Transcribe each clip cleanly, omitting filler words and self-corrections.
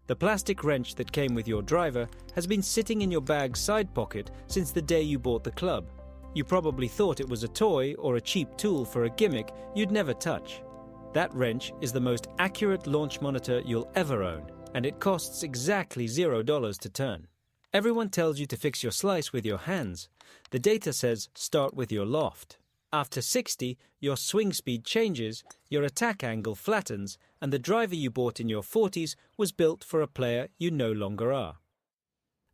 The plastic wrench that came with your driver has been sitting in your bag's side pocket since the day you bought the club. You probably thought it was a toy or a cheap tool for a gimmick you'd never touch. That wrench is the most accurate launch monitor you'll ever own, and it costs exactly $0 to turn. Everyone tells you to fix your slice with your hands. The data says start with your loft. After 60, your swing speed changes, your attack angle flattens, and the driver you bought in your 40s was built for a player you no longer are.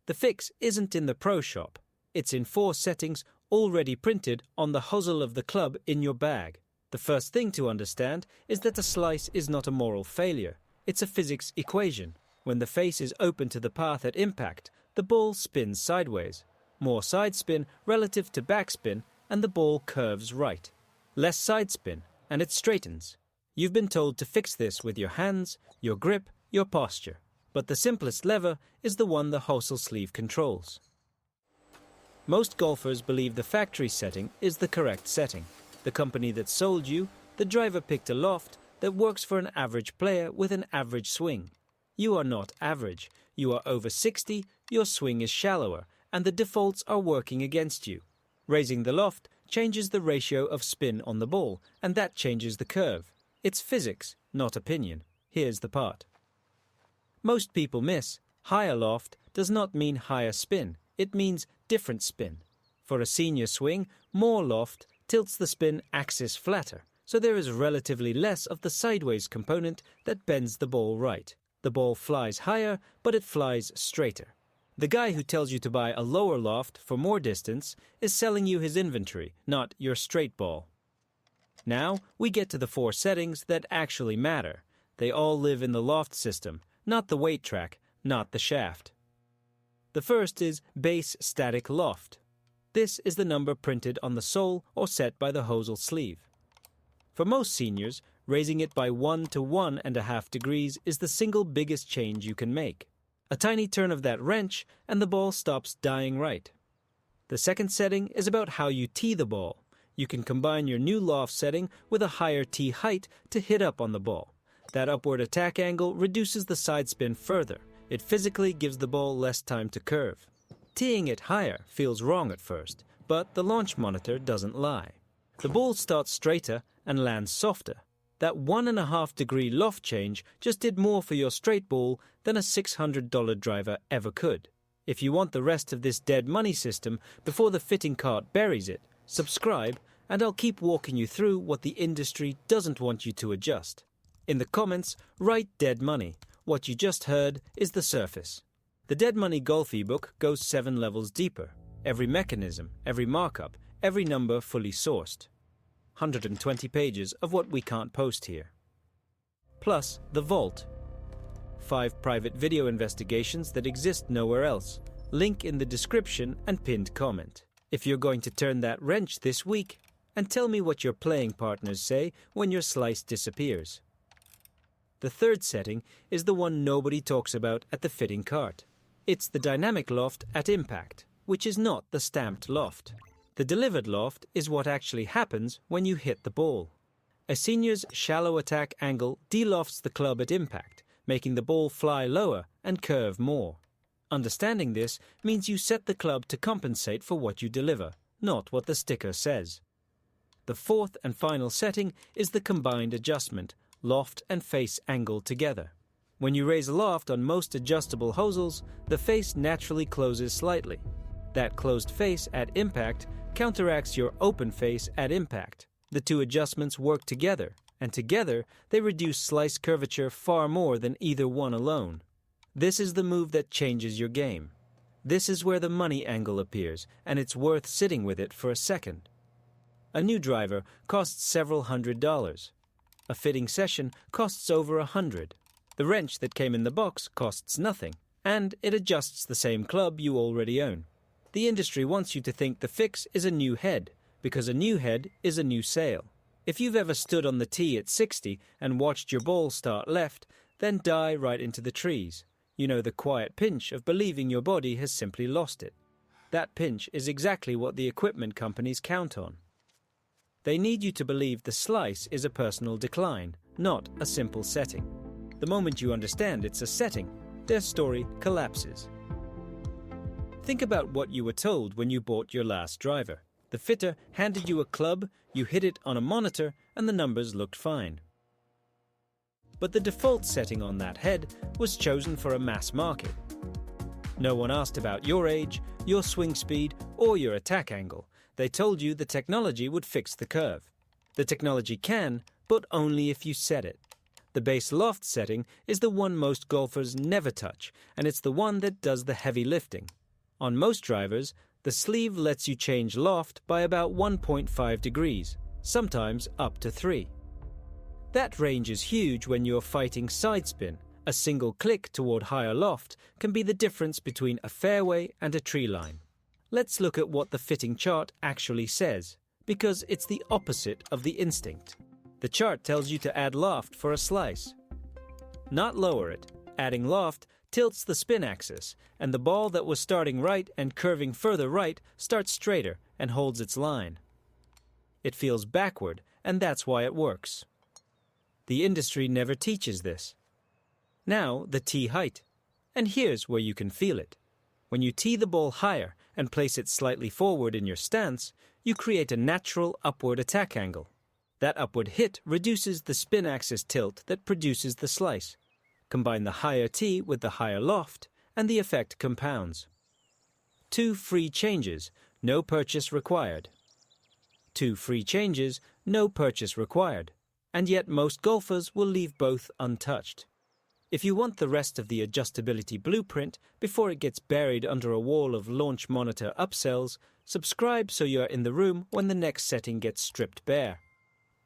The fix isn't in the pro shop. It's in 4 settings already printed on the hosel of the club in your bag. The first thing to understand is that a slice is not a moral failure. It's a physics equation. When the face is open to the path at impact, the ball spins sideways. More side spin relative to backspin, and the ball curves right. Less side spin, and it straightens. You've been told to fix this with your hands, your grip, your posture. But the simplest lever is the one the hosel sleeve controls. Most golfers believe the factory setting is the correct setting. The company that sold you, the driver picked a loft that works for an average player with an average swing. You are not average. You are over 60, your swing is shallower, and the defaults are working against you. Raising the loft changes the ratio of spin on the ball, and that changes the curve. It's physics, not opinion. Here's the part. Most people miss. Higher loft does not mean higher spin. It means different spin. For a senior swing, more loft tilts the spin axis flatter, so there is relatively less of the sideways component that bends the ball right. The ball flies higher, but it flies straighter. The guy who tells you to buy a lower loft for more distance is selling you his inventory, not your straight ball. Now, we get to the 4 settings that actually matter. They all live in the loft system, not the weight track, not the shaft. The first is base static loft. This is the number printed on the sole or set by the hosel sleeve. For most seniors, raising it by 1 to 1.5 degrees is the single biggest change you can make. A tiny turn of that wrench and the ball stops dying right. The second setting is about how you tee the ball. You can combine your new loft setting with a higher tee height to hit up on the ball. That upward attack angle reduces the side spin further. It physically gives the ball less time to curve. Teeing it higher feels wrong at first, but the launch monitor doesn't lie. The ball starts straighter and lands softer. That 1.5 degree loft change just did more for your straight ball than a $600 driver ever could. If you want the rest of this dead money system before the fitting cart buries it, subscribe and I'll keep walking you through what the industry doesn't want you to adjust. In the comments, write dead money. What you just heard is the surface. The Dead Money Golf ebook goes 7 levels deeper. Every mechanism, every markup, every number fully sourced. 120 pages of what we can't post here. Plus the vault. 5 private video investigations that exist nowhere else. Link in the description and pinned comment. If you're going to turn that wrench this week, and tell me what your playing partners say when your slice disappears. The third setting is the one nobody talks about at the fitting cart. It's the dynamic loft at impact, which is not the stamped loft. The delivered loft is what actually happens when you hit the ball. A senior's shallow attack angle delofts the club at impact, making the ball fly lower and curve more. Understanding this means you set the club to compensate for what you deliver, not what the sticker says. The fourth and final setting is the combined adjustment, loft and face angle together. When you raise a loft on most adjustable hosels, the face naturally closes slightly. That closed face at impact counteracts your open face at impact. The 2 adjustments work together, and together they reduce slice curvature far more than either one alone. This is the move that changes your game. This is where the money angle appears, and it's worth sitting with it for a second. A new driver costs several $100s. A fitting session costs over $100. The wrench that came in the box costs nothing, and it adjusts the same club you already own. The industry wants you to think the fix is a new head, because a new head is a new sail. If you've ever stood on the tee at 60 and watched your ball start left, then die right into the trees. You know the quiet pinch of believing your body has simply lost it. That pinch is exactly what the equipment companies count on. They need you to believe the slice is a personal decline, not a simple setting. The moment you understand it's a setting, their story collapses. Think about what you were told when you bought your last driver. The fitter handed you a club, you hit it on a monitor, and the numbers looked fine. But the default setting on that head was chosen for a mass market. No one asked about your age, your swing speed, or your attack angle. They told you the technology would fix the curve. The technology can, but only if you set it. The base loft setting is the one most golfers never touch, and it's the one that does the heavy lifting. On most drivers, the sleeve lets you change loft by about 1.5 degrees, sometimes up to 3. That range is huge when you're fighting sidespin. A single click toward higher loft can be the difference between a fairway and a tree line. Let's look at what the fitting chart actually says, because it's the opposite of the instinct. The chart tells you to add loft for a slice, not lower it. Adding loft tilts the spin axis, and the ball that was starting right and curving further right starts straighter and holds its line. It feels backward, and that's why it works. The industry never teaches this. Now, the tee height. And here's where you can feel it. When you tee the ball higher and place it slightly forward in your stance, you create a natural upward attack angle. That upward hit reduces the spin axis tilt that produces the slice. Combine the higher tee with the higher loft, and the effect compounds. 2 free changes, no purchase required. 2 free changes, no purchase required. And yet most golfers will leave both untouched. If you want the rest of the adjustability blueprint before it gets buried under a wall of launch monitor upsells, subscribe so you're in the room when the next setting gets stripped bare.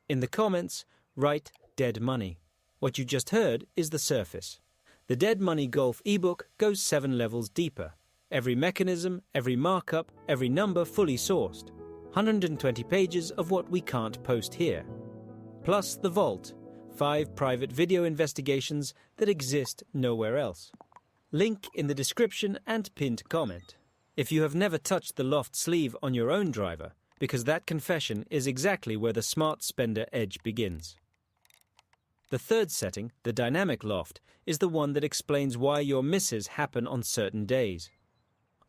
In the comments, write Dead Money. What you just heard is the surface. The Dead Money Golf ebook goes 7 levels deeper. Every mechanism, every markup, every number fully sourced. 120 pages of what we can't post here. Plus the vault, 5 private video investigations that exist nowhere else. Link in the description and pinned comment. If you have never touched the loft sleeve on your own driver, because that confession is exactly where the smart spender edge begins. The third setting, the dynamic loft, is the one that explains why your misses happen on certain days.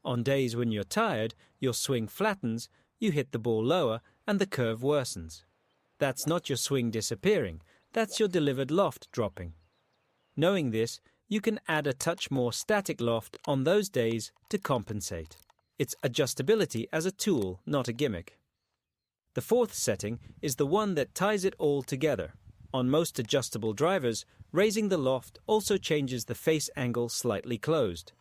On days when you're tired, your swing flattens, you hit the ball lower, and the curve worsens. That's not your swing disappearing, that's your delivered loft dropping. Knowing this, you can add a touch more static loft on those days to compensate. It's adjustability as a tool, not a gimmick. The fourth setting is the one that ties it all together. On most adjustable drivers, raising the loft also changes the face angle slightly closed.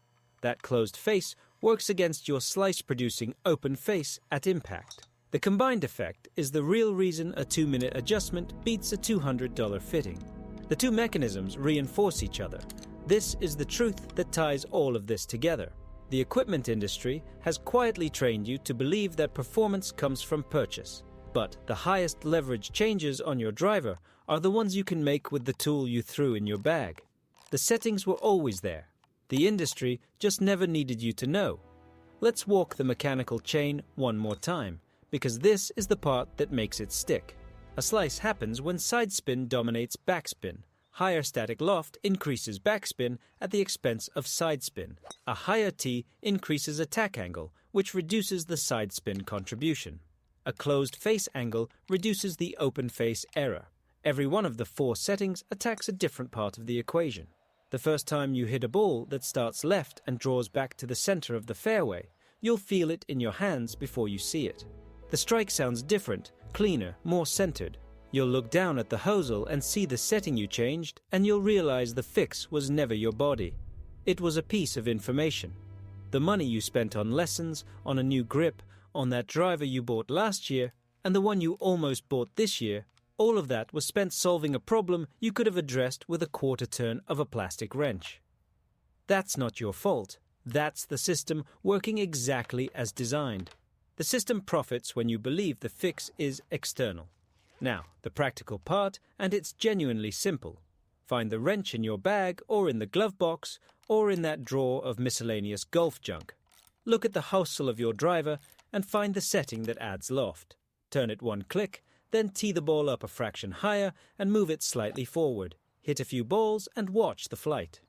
That closed face works against your slice-producing open face at impact. The combined effect is the real reason a 2-minute adjustment beats a $200 fitting. The two mechanisms reinforce each other. This is the truth that ties all of this together. The equipment industry has quietly trained you to believe that performance comes from purchase. But the highest leverage changes on your driver are the ones you can make with the tool you threw in your bag. The settings were always there. The industry just never needed you to know. Let's walk the mechanical chain one more time, because this is the part that makes it stick. A slice happens when sidespin dominates backspin. Higher static loft increases backspin at the expense of sidespin. A higher tee increases attack angle, which reduces the sidespin contribution. A closed face angle reduces the open face error. Every one of the 4 settings attacks a different part of the equation. The first time you hit a ball that starts left and draws back to the center of the fairway, you'll feel it in your hands before you see it. The strike sounds different, cleaner, more centered. You'll look down at the hosel and see the setting you changed, and you'll realize the fix was never your body. It was a piece of information. The money you spent on lessons, on a new grip, on that driver you bought last year, and the one you almost bought this year, all of that was spent solving a problem you could have addressed with a quarter turn of a plastic wrench. That's not your fault. That's the system working exactly as designed. The system profits when you believe the fix is external. Now, the practical part, and it's genuinely simple. Find the wrench in your bag or in the glove box or in that drawer of miscellaneous golf junk. Look at the hosel of your driver and find the setting that adds loft. Turn it one click, then tee the ball up a fraction higher and move it slightly forward. Hit a few balls and watch the flight.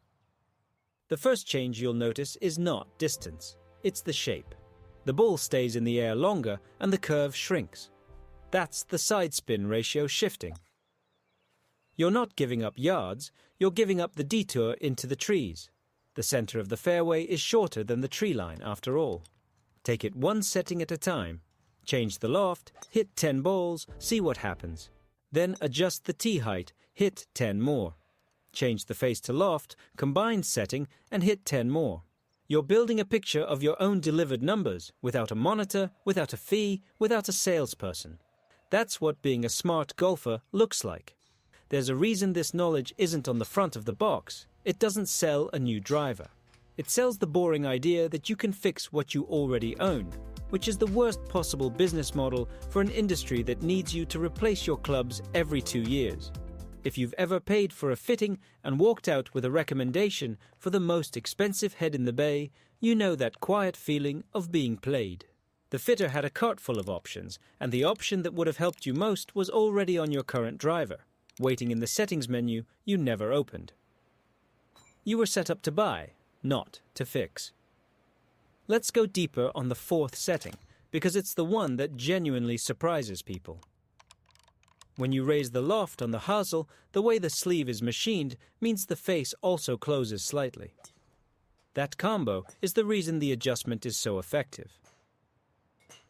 The first change you'll notice is not distance, it's the shape. The ball stays in the air longer and the curve shrinks. That's the sidespin ratio shifting. You're not giving up yards, you're giving up the detour into the trees. The center of the fairway is shorter than the tree line after all. Take it one setting at a time. Change the loft, hit 10 balls, see what happens. Then adjust the tee height, hit 10 more. Change the face to loft, combined setting, and hit 10 more. You're building a picture of your own delivered numbers, without a monitor, without a fee, without a salesperson. That's what being a smart golfer looks like. There's a reason this knowledge isn't on the front of the box. It doesn't sell a new driver. It sells the boring idea that you can fix what you already own, which is the worst possible business model for an industry that needs you to replace your clubs every 2 years. If you've ever paid for a fitting and walked out with a recommendation for the most expensive head in the bay, you know that quiet feeling of being played. The fitter had a cart full of options, and the option that would have helped you most was already on your current driver, waiting in the settings menu you never opened. You were set up to buy, not to fix. Let's go deeper on the fourth setting, because it's the one that genuinely surprises people. When you raise the loft on the hosel, the way the sleeve is machined means the face also closes slightly. That combo is the reason the adjustment is so effective.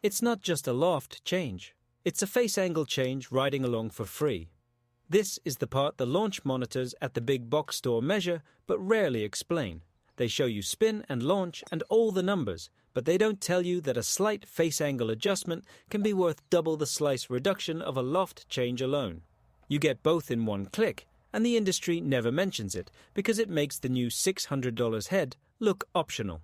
It's not just a loft change. It's a face angle change riding along for free. This is the part the launch monitors at the big box store measure but rarely explain. They show you spin and launch and all the numbers, but they don't tell you that a slight face angle adjustment can be worth double the slice reduction of a loft change alone. You get both in one click, and the industry never mentions it because it makes the new $600 head look optional.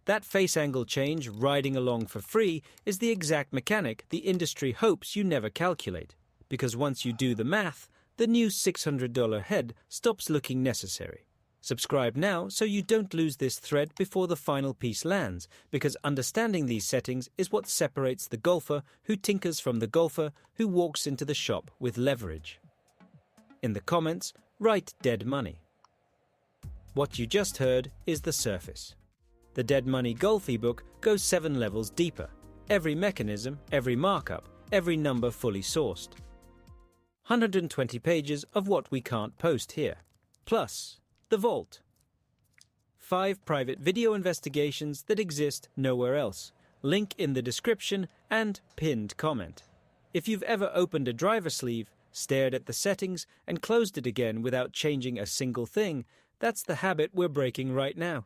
That face angle change riding along for free is the exact mechanic the industry hopes you never calculate, because once you do the math, the new $600 head stops looking necessary. Subscribe now so you don't lose this thread before the final piece lands, because understanding these settings is what separates the golfer who tinkers from the golfer who walks into the shop with leverage. In the comments, write dead money. What you just heard is the surface. The Dead Money Golf ebook goes 7 levels deeper. Every mechanism, every markup, every number fully sourced. 120 pages of what we can't post here. Plus, the vault. 5 private video investigations that exist nowhere else. Link in the description and pinned comment. If you've ever opened a driver sleeve, stared at the settings, and closed it again without changing a single thing, that's the habit we're breaking right now.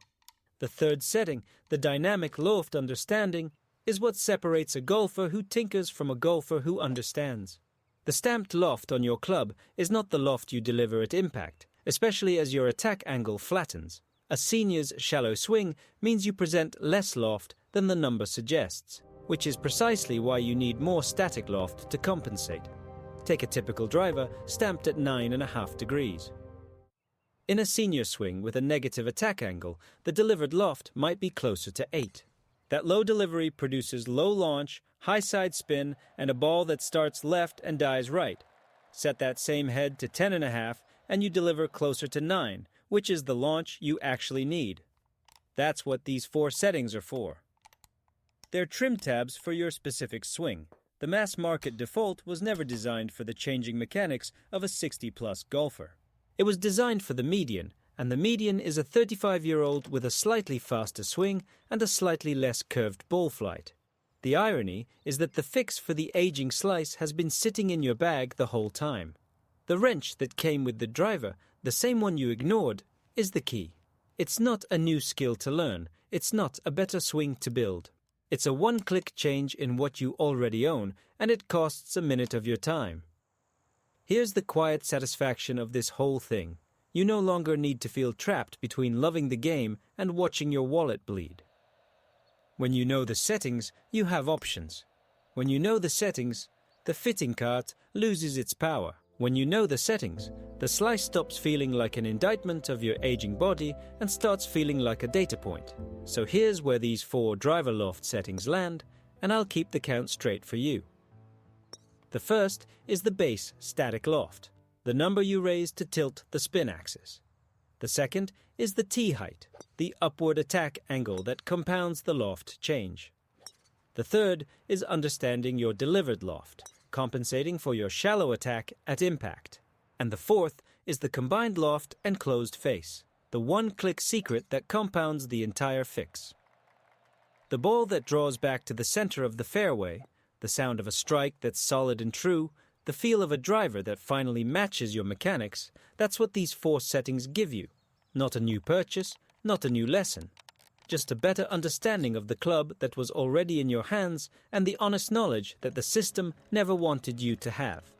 The third setting, the dynamic loft understanding, is what separates a golfer who tinkers from a golfer who understands. The stamped loft on your club is not the loft you deliver at impact, especially as your attack angle flattens. A senior's shallow swing means you present less loft than the number suggests, which is precisely why you need more static loft to compensate. Take a typical driver stamped at 9.5 degrees. In a senior swing with a negative attack angle, the delivered loft might be closer to 8. That low delivery produces low launch, high side spin, and a ball that starts left and dies right. Set that same head to 10.5, and you deliver closer to 9, which is the launch you actually need. That's what these 4 settings are for. They're trim tabs for your specific swing. The mass market default was never designed for the changing mechanics of a 60-plus golfer. It was designed for the median, and the median is a 35-year-old with a slightly faster swing and a slightly less curved ball flight. The irony is that the fix for the aging slice has been sitting in your bag the whole time. The wrench that came with the driver, the same one you ignored, is the key. It's not a new skill to learn. It's not a better swing to build. It's a one-click change in what you already own, and it costs a minute of your time. Here's the quiet satisfaction of this whole thing. You no longer need to feel trapped between loving the game and watching your wallet bleed. When you know the settings, you have options. When you know the settings, the fitting cart loses its power. When you know the settings, the slice stops feeling like an indictment of your aging body and starts feeling like a data point. So here's where these 4 driver loft settings land, and I'll keep the count straight for you. The first is the base static loft, the number you raise to tilt the spin axis. The second is the T-height, the upward attack angle that compounds the loft change. The third is understanding your delivered loft, compensating for your shallow attack at impact. And the fourth is the combined loft and closed face, the one-click secret that compounds the entire fix. The ball that draws back to the center of the fairway, the sound of a strike that's solid and true, the feel of a driver that finally matches your mechanics, that's what these 4 settings give you. Not a new purchase, not a new lesson. Just a better understanding of the club that was already in your hands and the honest knowledge that the system never wanted you to have.